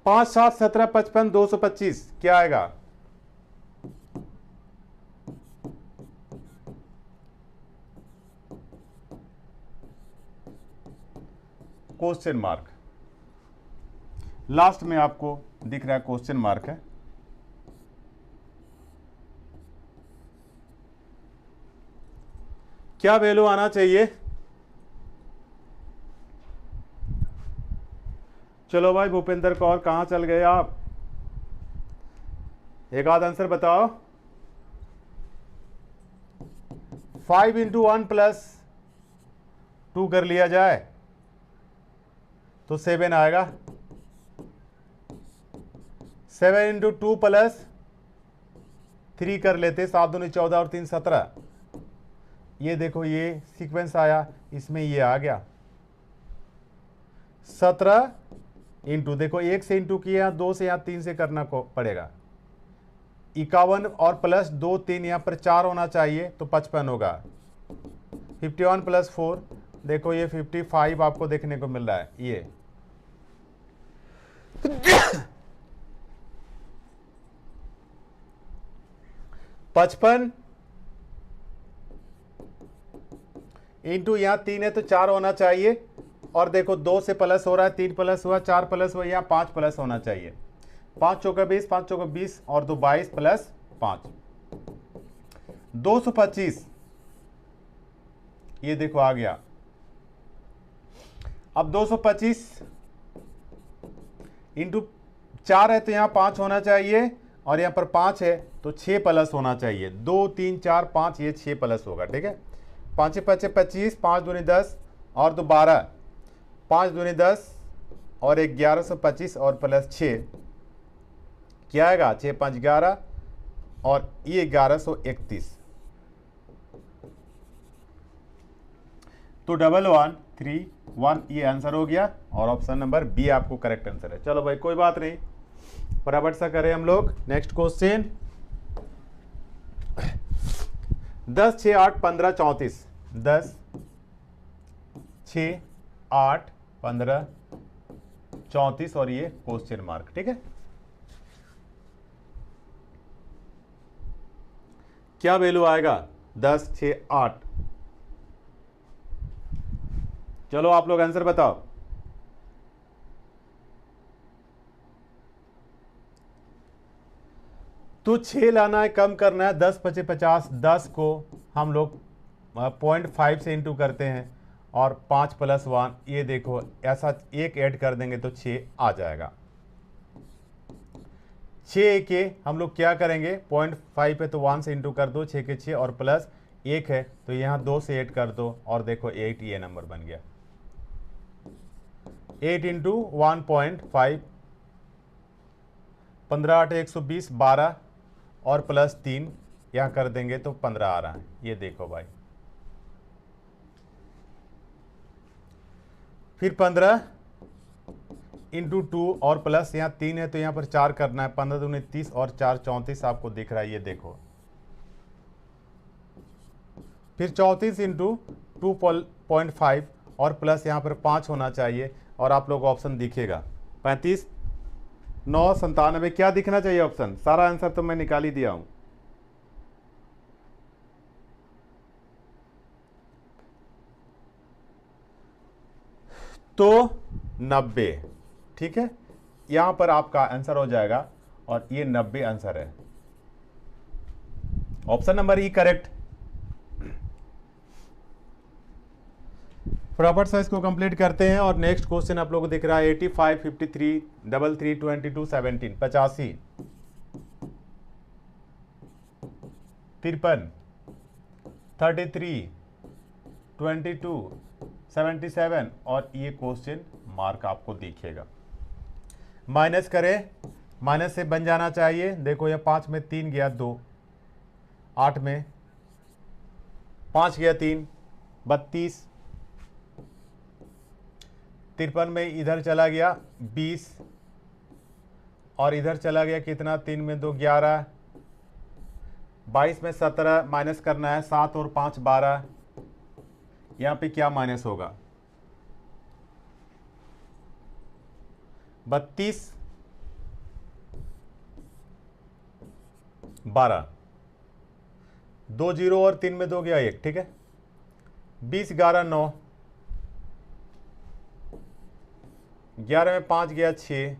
5 7 17 55 225 क्या आएगा, क्वेश्चन मार्क लास्ट में आपको दिख रहा है, क्वेश्चन मार्क है। क्या वैल्यू आना चाहिए, चलो भाई भूपेंद्र कौर कहां चल गए आप, एक आध आंसर बताओ। 5 × 1 + 2 कर लिया जाए तो 7 आएगा। 7 × 2 + 3 कर लेते, 7 दूनी 14 और 3 17। ये देखो ये सीक्वेंस आया, इसमें ये आ गया 17 इंटू, देखो 1 से इंटू किया, 2 से, यहाँ 3 से करना को पड़ेगा, 51 और प्लस 2 3 यहाँ पर 4 होना चाहिए तो 55 होगा। 51 + 4 देखो ये 55 आपको देखने को मिल रहा है, ये 55 इंटू यहाँ 3 है तो 4 होना चाहिए, और देखो 2 से प्लस हो रहा है, 3 प्लस हुआ, 4 प्लस हुआ, यहाँ 5 प्लस होना चाहिए। 5 चौका 20, 5 चौका 20 और 2 22 + 5 225, ये देखो आ गया। अब 225 इंटू 4 है तो यहाँ 5 होना चाहिए, और यहाँ पर 5 है तो 6 प्लस होना चाहिए, 2 3 4 5, ये 6 प्लस होगा। ठीक है, 5 5 25, 5 दूनी 10 और 2 12, 5 दूनी 10 और 1125 और प्लस 6 क्या आएगा, 6 5 11 और ये 1131, तो 1131 ये आंसर हो गया, और ऑप्शन नंबर बी आपको करेक्ट आंसर है। चलो भाई कोई बात नहीं, फटाफट सा करें हम लोग। नेक्स्ट क्वेश्चन, 10 6 8 15 34, 10 6 8 15 34 और ये क्वेश्चन मार्क। ठीक है, क्या वैल्यू आएगा, 10 6 8, चलो आप लोग आंसर बताओ। तो 6 लाना है, कम करना है, 10 5 50, 10 को हम लोग 0.5 से इंटू करते हैं और 5 + 1, ये देखो ऐसा एक ऐड कर देंगे तो 6 आ जाएगा। 6 के हम लोग क्या करेंगे, 0.5 है तो 1 से इंटू कर दो, 6 के 6 और प्लस 1 है तो यहाँ 2 से ऐड कर दो, और देखो 8 ये नंबर बन गया। 8 × 1.5, 15 8 120, 12 और प्लस 3 यहाँ कर देंगे तो 15 आ रहा है। ये देखो भाई, फिर 15 × 2 और प्लस यहाँ 3 है तो यहाँ पर 4 करना है, 15 दूनी 30 और 4 34 आपको दिख रहा है, ये देखो। फिर 34 × 2.5 और प्लस यहाँ पर 5 होना चाहिए, और आप लोग ऑप्शन दिखेगा 35 9 97, क्या दिखना चाहिए ऑप्शन, सारा आंसर तो मैं निकाल ही दिया हूं। तो 90, ठीक है, यहां पर आपका आंसर हो जाएगा और ये 90 आंसर है। ऑप्शन नंबर ई करेक्ट। फटाफट से इसको कंप्लीट करते हैं और नेक्स्ट क्वेश्चन आप लोगों को दिख रहा है 85, 53, 33, 22, 17, 85, 53, 33, 22, 77 और ये क्वेश्चन मार्क आपको दिखेगा। माइनस करें, माइनस से बन जाना चाहिए। देखो ये 5 में 3 गया 2, 8 में 5 गया 3, 32, 53 में इधर चला गया 20 और इधर चला गया कितना, 3 में 2 11, 22 में 17 माइनस करना है, 7 और 5 12, यहां पे क्या माइनस होगा, 32 12, 2 0 और 3 में 2 गया 1, ठीक है, 20 11 9, 11 में 5 गया 6,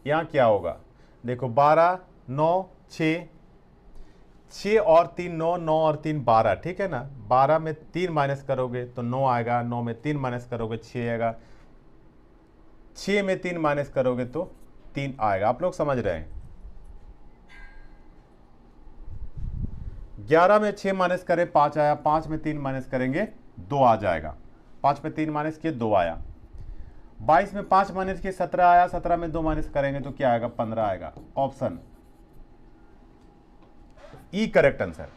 यहाँ क्या होगा, देखो 12 9 6, 6 और 3 9, 9 और 3 12, ठीक है ना। 12 में 3 माइनस करोगे तो 9 आएगा, 9 में 3 माइनस करोगे 6 आएगा, 6 में 3 माइनस करोगे तो 3 आएगा। आप लोग समझ रहे हैं। 11 में 6 माइनस करें 5 आया, 5 में 3 माइनस करेंगे 2 आ जाएगा, 5 में 3 माइनस किए 2 आया, 22 में 5 माइनस किए 17 आया, 17 में 2 माइनस करेंगे तो क्या आएगा, 15 आएगा। Option E correct answer.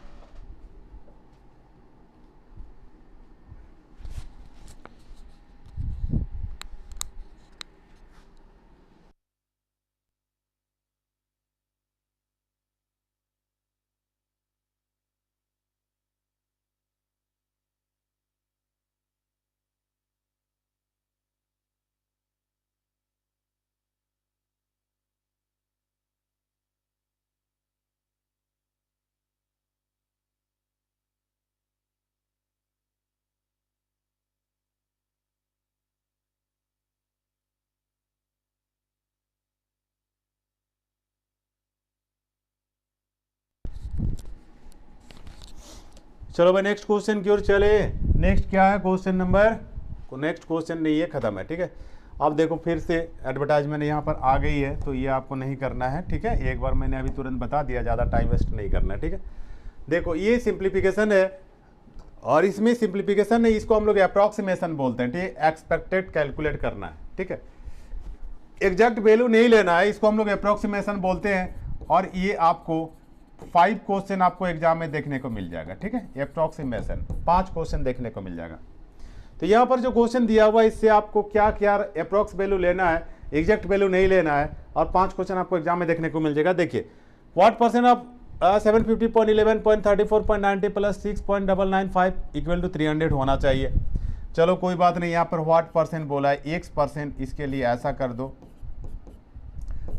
चलो भाई नेक्स्ट क्वेश्चन की ओर चले। नेक्स्ट क्या है, क्वेश्चन नंबर, नेक्स्ट क्वेश्चन नहीं है, खत्म है, ठीक है। अब देखो फिर से एडवर्टाइजमेंट यहाँ पर आ गई है तो ये आपको नहीं करना है, ठीक है। एक बार मैंने अभी तुरंत बता दिया, ज़्यादा टाइम वेस्ट नहीं करना है, ठीक है। देखो ये सिंप्लीफिकेशन है और इसमें सिंप्लीफिकेशन है, इसको हम लोग अप्रॉक्सीमेशन बोलते हैं, ठीक है। एक्सपेक्टेड कैलकुलेट करना है, ठीक है। एग्जैक्ट वैल्यू नहीं लेना है, इसको हम लोग अप्रॉक्सीमेशन बोलते हैं। और ये आपको 5 क्वेश्चन आपको एग्जाम में देखने को मिल जाएगा, ठीक है। अप्रॉक्सीमेशन 5 क्वेश्चन देखने को मिल जाएगा। तो यहाँ पर जो क्वेश्चन दिया हुआ है इससे आपको क्या क्या अप्रॉक्स वैल्यू लेना है, एग्जैक्ट वैल्यू नहीं लेना है, और 5 क्वेश्चन आपको एग्जाम में देखने को मिल जाएगा। देखिए what percent of 750.11.34.90 plus 6.995 equal to 300 होना चाहिए। चलो कोई बात नहीं, यहाँ पर व्हाट परसेंट बोला है, x%, इसके लिए ऐसा कर दो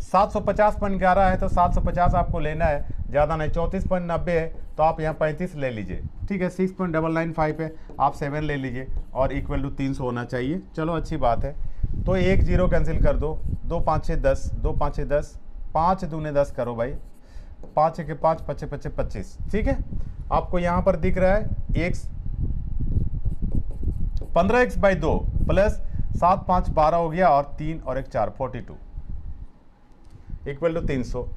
750.11 है तो 750 आपको लेना है, ज़्यादा नहीं। 34.90 है तो आप यहाँ 35 ले लीजिए, ठीक है। 6.995 है, आप 7 ले लीजिए और इक्वल टू 300 होना चाहिए। चलो अच्छी बात है। तो 1 0 कैंसिल कर दो, 2 5 6 10, 2 5 6 10, 5 दूने 10 करो भाई, 5 के 5 5 5 25, ठीक है। आपको यहाँ पर दिख रहा है x 15x/2 प्लस 7 5 12 हो गया और 3 और 1 4 42 equal to 300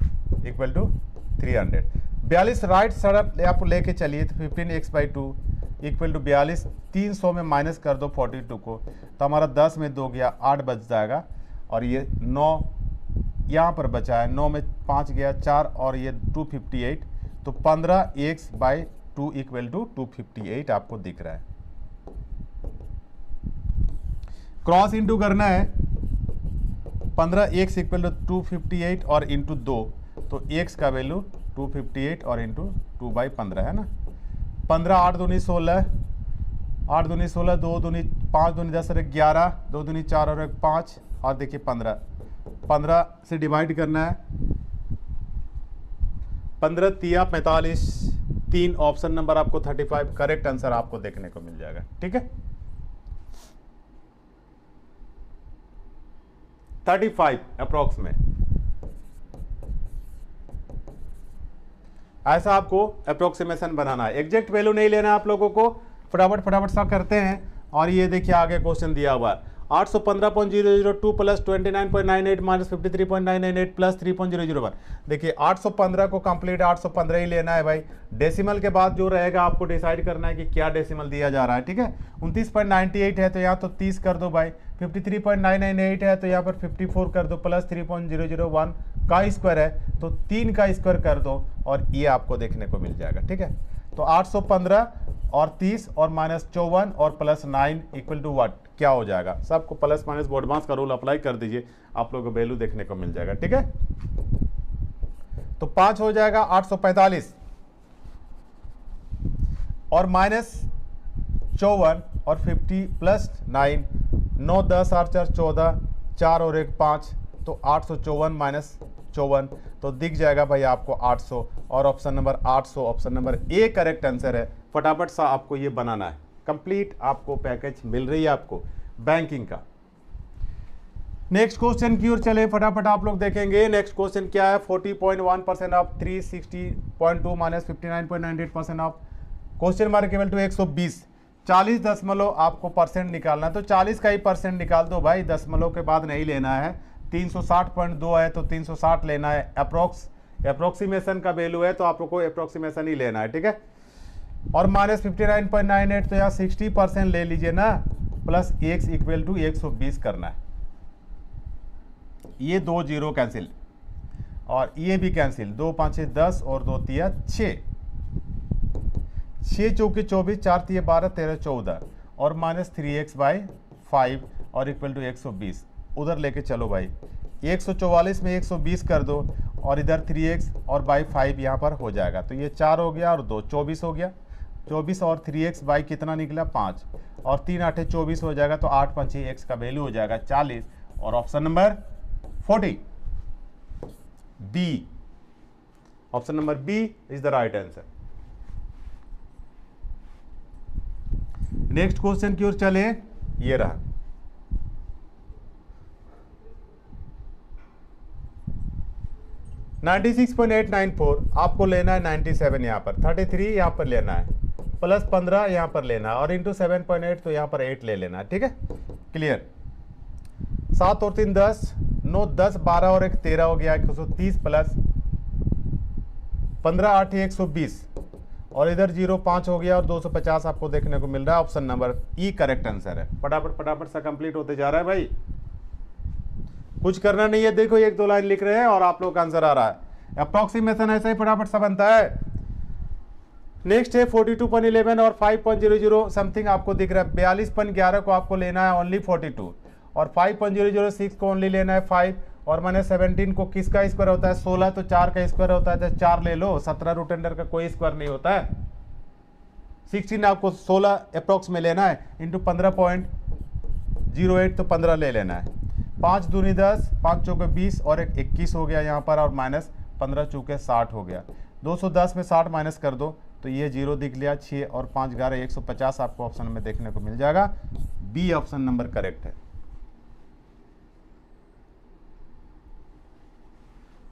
equal to 300। 42 right side आप लेके चलिए तो 15x/2 इक्वल टू 42, 300 में माइनस कर दो 42 को तो हमारा 10 में 2 गया 8 बच जाएगा। और ये 9 यहाँ पर बचा है, 9 में 5 गया 4 और ये 258, तो 15x/2 इक्वल टू 258 आपको दिख रहा है। क्रॉस इंटू करना है, 15x इक्वल टू 258 और इंटू 2, तो x का वैल्यू 258 और इंटू 2/15 है ना। 15 8 दूनी 16, 8 दूनी 16, 2 दूनी 5 दूनी 10 और 11, 2 दूनी 4 और 1 5, और देखिए 15 से डिवाइड करना है, 15 तिया 45, 3 ऑप्शन नंबर आपको 35 करेक्ट आंसर आपको देखने को मिल जाएगा, ठीक है। 35 अप्रोक्स में। ऐसा आपको अप्रोक्सीमेशन बनाना है, एग्जैक्ट वैल्यू नहीं लेना है आप लोगों को। फटाफट सा करते हैं। और ये देखिए आगे क्वेश्चन दिया हुआ है 815.002 प्लस 29.98 माइनस 53.998 प्लस 3.001। देखिए 815 को कंप्लीट 815 ही लेना है भाई। डेसिमल के बाद जो रहेगा आपको डिसाइड करना है कि क्या डेसिमल दिया जा रहा है, ठीक है। 29.98 है तो यहाँ तो 30 कर दो भाई, 53.998 है तो यहाँ पर 54 कर दो, प्लस 3.001 का स्क्वायर है तो 3 का स्क्वायर कर दो और ये आपको देखने को मिल जाएगा, ठीक है। तो 815 और 30 और माइनस 54 और प्लस 9 इक्वल टू व्हाट, क्या हो जाएगा। सबको प्लस माइनस बोर्डमास का रूल अप्लाई कर दीजिए, आप लोगों को वैल्यू देखने को मिल जाएगा, ठीक है। तो 5 हो जाएगा 845 और माइनस 54 और 50 प्लस 9, 9 10 8 4 14, 4 और 1 5, तो 854 माइनस 54 तो दिख जाएगा भाई आपको 800। और option number 800 option number A correct answer है। फटाफट सा आपको ये बनाना है, कंप्लीट आपको पैकेज मिल रही है आपको बैंकिंग का। नेक्स्ट क्वेश्चन की ओर चले, फटाफट आप लोग देखेंगे। नेक्स्ट क्वेश्चन क्या है, 40.1% of 360.2 minus 59.98% of question mark equal to 120। 40 दशमलव आपको परसेंट निकालना है तो 40 का ही परसेंट निकाल दो भाई, दशमलव के बाद नहीं लेना है। 360.2 है तो 360 लेना है। अप्रोक्सीमेशन का वैल्यू है तो आप लोग को अप्रोक्सीमेशन ही लेना है, ठीक है। और माइनस 59.98 तो यहाँ 60% ले लीजिए ना, प्लस x इक्वल टू 120 करना है। ये 2 जीरो कैंसिल और ये भी कैंसिल, 2 5 10 और 2 3 6, 6 चौके 24, 4 3 12 13 14 और माइनस 3x बाई 5 और इक्वल टू 120। उधर लेके चलो भाई, 144 में 120 कर दो और इधर 3x और बाई 5 यहाँ पर हो जाएगा। तो ये 4 हो गया और 2 24 हो गया, 24 और 3x बाई कितना निकला 5 और 3 8 24 हो जाएगा। तो 8 5 x का वैल्यू हो जाएगा 40 और option number 40 B, option number B is the right answer. Next question की ओर चले, ये रहा 96.894 आपको लेना है 97 यहाँ पर, 33 यहाँ पर लेना है, प्लस 15 यहाँ पर लेना है और इंटू 7.8 तो यहाँ पर 8 ले लेना है, ठीक है। क्लियर। 7 और 3 10, 9 10 12 और 1 13 हो गया 130 प्लस 15 8 120 और इधर 0 5 हो गया और 250 आपको देखने को मिल रहा है। ऑप्शन नंबर ई करेक्ट आंसर है। फटाफट सा कंप्लीट होते जा रहा है भाई, कुछ करना नहीं है। देखो 1-2 लाइन लिख रहे हैं और आप लोग का आंसर आ रहा है। अप्रोक्सीमेशन ऐसा ही फटाफट सा बनता है। नेक्स्ट है 42.11 और 5.00 समथिंग आपको दिख रहा है। 42.11 को आपको लेना है ओनली 42 और 5.006 को ओनली लेना है 5 और मैंने 17 को किसका स्क्वायर होता है 16 तो 4 का स्क्वायर होता है तो 4 ले लो। 17 रूट अंडर का कोई स्क्वायर नहीं होता है। 16 आपको 16 अप्रोक्स में लेना है इंटू 15.08 तो 15 ले लेना है। 5 दूनी 10, 5 चौके 20 और 21 हो गया यहाँ पर और माइनस 15 चौके 60 हो गया। 210 में 60 माइनस कर दो तो ये 0 दिख लिया। 6 और 5 11 150 आपको ऑप्शन में देखने को मिल जाएगा। बी ऑप्शन नंबर करेक्ट है।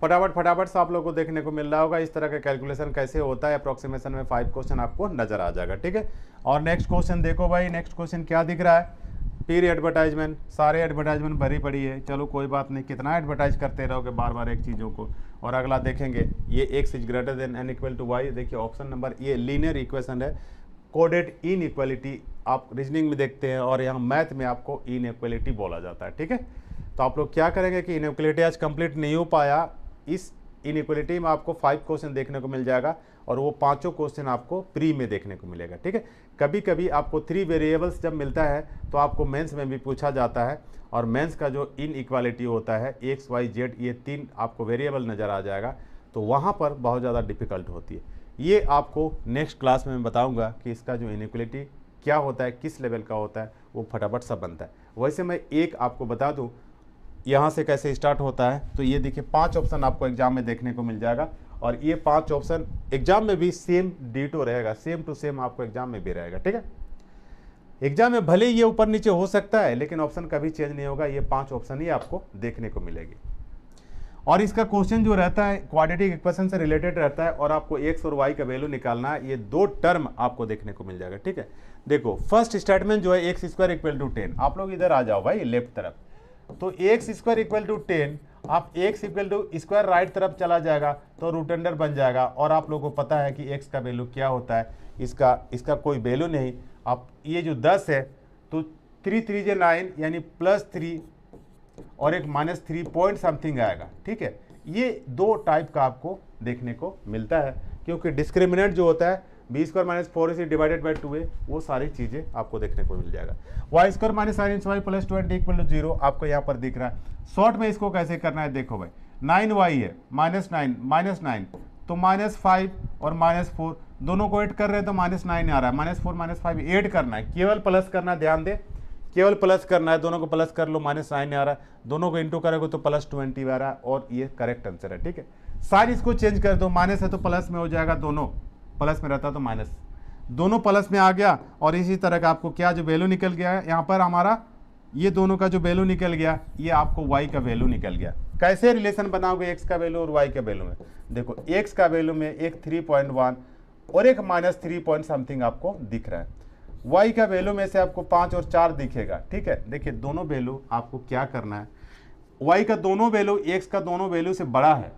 फटाफट से आप लोगों को देखने को मिल रहा होगा इस तरह का कैलकुलेशन कैसे होता है। अप्रोक्सीमेशन में 5 क्वेश्चन आपको नजर आ जाएगा, ठीक है। और नेक्स्ट क्वेश्चन देखो भाई, नेक्स्ट क्वेश्चन क्या दिख रहा है। फिर एडवर्टाइजमेंट, सारे एडवर्टाइजमेंट भरी पड़ी है। चलो कोई बात नहीं, कितना एडवर्टाइज करते रहोगे बार बार एक चीज़ों को। और अगला देखेंगे ये x is greater than n equal to y। देखिए ऑप्शन नंबर ये लीनियर इक्वेशन है। कोडेड इनइक्वालिटी आप रीजनिंग में देखते हैं और यहाँ मैथ में आपको इनइक्वालिटी बोला जाता है, ठीक है। तो आप लोग क्या करेंगे कि इनइक्वालिटी आज कंप्लीट नहीं हो पाया, इस इनइक्वालिटी में आपको 5 क्वेश्चन देखने को मिल जाएगा और वो 5 क्वेश्चन आपको प्री में देखने को मिलेगा, ठीक है। कभी कभी आपको 3 वेरिएबल्स जब मिलता है तो आपको मेंस में भी पूछा जाता है और मेंस का जो इनइक्वालिटी होता है x y z ये 3 आपको वेरिएबल नज़र आ जाएगा तो वहाँ पर बहुत ज़्यादा डिफ़िकल्ट होती है। ये आपको नेक्स्ट क्लास में मैं बताऊँगा कि इसका जो इनइक्वालिटी क्या होता है, किस लेवल का होता है, वो फटाफट सा बनता है। वैसे मैं एक आपको बता दूँ यहाँ से कैसे स्टार्ट होता है। तो ये देखिए 5 ऑप्शन आपको एग्जाम में देखने को मिल जाएगा और ये 5 ऑप्शन एग्जाम में भी सेम डिटो रहेगा, सेम टू सेम आपको एग्जाम में भी रहेगा, ठीक है। एग्जाम में भले ही ये ऊपर नीचे हो सकता है, लेकिन ऑप्शन कभी चेंज नहीं होगा। ये 5 ऑप्शन ही आपको देखने को मिलेगी। और इसका क्वेश्चन जो रहता है क्वाड्रेटिक इक्वेशन से रिलेटेड रहता है, और आपको एक्स और वाई का वैल्यू निकालना है। ये 2 टर्म आपको देखने को मिल जाएगा, ठीक है। देखो फर्स्ट स्टेटमेंट जो है एक्स स्क्वायर इक्वल टू 10, आप लोग इधर आ जाओ भाई लेफ्ट तरफ। तो एक्स स्क्वायर इक्वल टू 10, आप x equal to square right तरफ चला जाएगा तो रूट अंडर बन जाएगा। और आप लोगों को पता है कि एक्स का वैल्यू क्या होता है, इसका कोई वैल्यू नहीं। आप ये जो 10 है तो 3 3 जे 9 यानी +3 और एक -3 पॉइंट समथिंग आएगा, ठीक है। ये 2 टाइप का आपको देखने को मिलता है, क्योंकि डिस्क्रिमिनेंट जो होता है b² - 4ac divided by 2a, वो सारी चीज़ें आपको देखने को मिल जाएगा। y² - sin y + 20 = 0 आपको यहाँ पर दिख रहा है। शॉर्ट में इसको कैसे करना है, देखो भाई 9y है -9 तो -5 और -4 दोनों को ऐड कर रहे हैं तो -9 आ रहा है। -4 -5 ऐड करना है, केवल प्लस करना, ध्यान दे, केवल प्लस करना है। दोनों को प्लस कर लो, -9 आ रहा है। दोनों को इंटू करोगे तो +20 आ रहा है, और ये करेक्ट आंसर है, ठीक है। साइन इसको चेंज कर दो, माइनस है तो प्लस में हो जाएगा, दोनों प्लस में रहता तो माइनस, दोनों प्लस में आ गया। और इसी तरह का आपको क्या जो वैल्यू निकल गया है यहाँ पर हमारा, ये दोनों का जो वैल्यू निकल गया, ये आपको y का वैल्यू निकल गया। कैसे रिलेशन बनाओगे x का वैल्यू और y के वैल्यू में, देखो x का वैल्यू में एक 3.1 और एक -3 पॉइंट समथिंग आपको दिख रहा है। y का वैल्यू में से आपको 5 और 4 दिखेगा, ठीक है। देखिए दोनों वैल्यू आपको क्या करना है, y का दोनों वैल्यू x का दोनों वैल्यू से बड़ा है,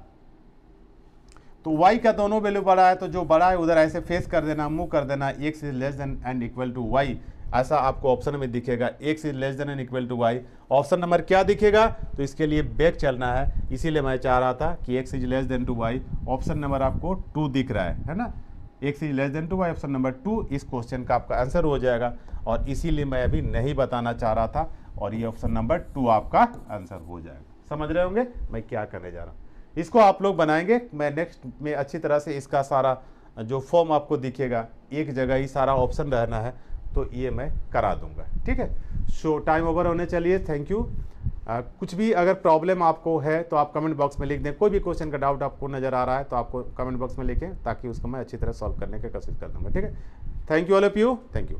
तो y का दोनों वैल्यू बड़ा है तो जो बड़ा है उधर ऐसे फेस कर देना, मूव कर देना, x is less than and equal to y, ऐसा आपको ऑप्शन में दिखेगा। x is less than and equal to y, option number क्या दिखेगा, तो इसके लिए बैक चलना है, इसीलिए मैं चाह रहा था कि x is less than to y, option number आपको 2 दिख रहा है ना। x is less than to y, option number 2 इस क्वेश्चन का आपका आंसर हो जाएगा। और इसीलिए मैं अभी नहीं बताना चाह रहा था, और ये ऑप्शन नंबर 2 आपका आंसर हो जाएगा। समझ रहे होंगे मैं क्या करने जा रहा हूँ। इसको आप लोग बनाएंगे, मैं नेक्स्ट में अच्छी तरह से इसका सारा जो फॉर्म आपको दिखेगा, एक जगह ही सारा ऑप्शन रहना है, तो ये मैं करा दूंगा, ठीक है। सो टाइम ओवर होने चलिए, थैंक यू। कुछ भी अगर प्रॉब्लम आपको है तो आप कमेंट बॉक्स में लिख दें। कोई भी क्वेश्चन का डाउट आपको नज़र आ रहा है तो आपको कमेंट बॉक्स में लिखें, ताकि उसको मैं अच्छी तरह सॉल्व करने की कोशिश कर दूंगा, ठीक है। Thank you all of you, thank you.